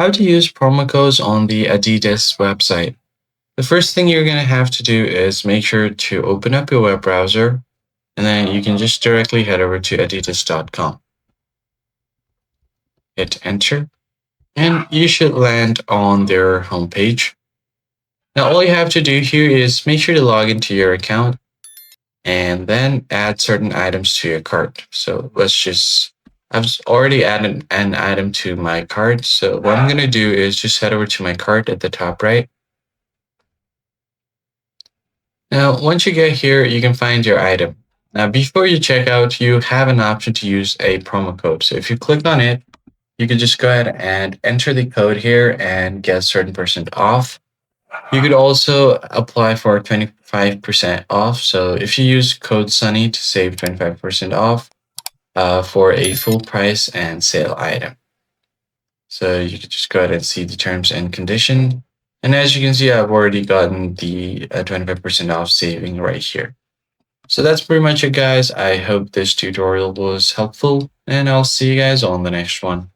How to use promo codes on the Adidas website. The first thing you're going to have to do is make sure to open up your web browser, and then you can just directly head over to adidas.com. Hit enter, and you should land on their homepage. Now, all you have to do here is make sure to log into your account and then add certain items to your cart. So I've already added an item to my cart. So what I'm going to do is just head over to my cart at the top right. Now, once you get here, you can find your item. Now, before you check out, you have an option to use a promo code. So if you click on it, you can just go ahead and enter the code here and get a certain percent off. You could also apply for 25% off. So if you use code Sunny to save 25% off for a full price and sale item. So you could just go ahead and see the terms and condition. And as you can see, I've already gotten the 25% off saving right here. So that's pretty much it, guys. I hope this tutorial was helpful, and I'll see you guys on the next one.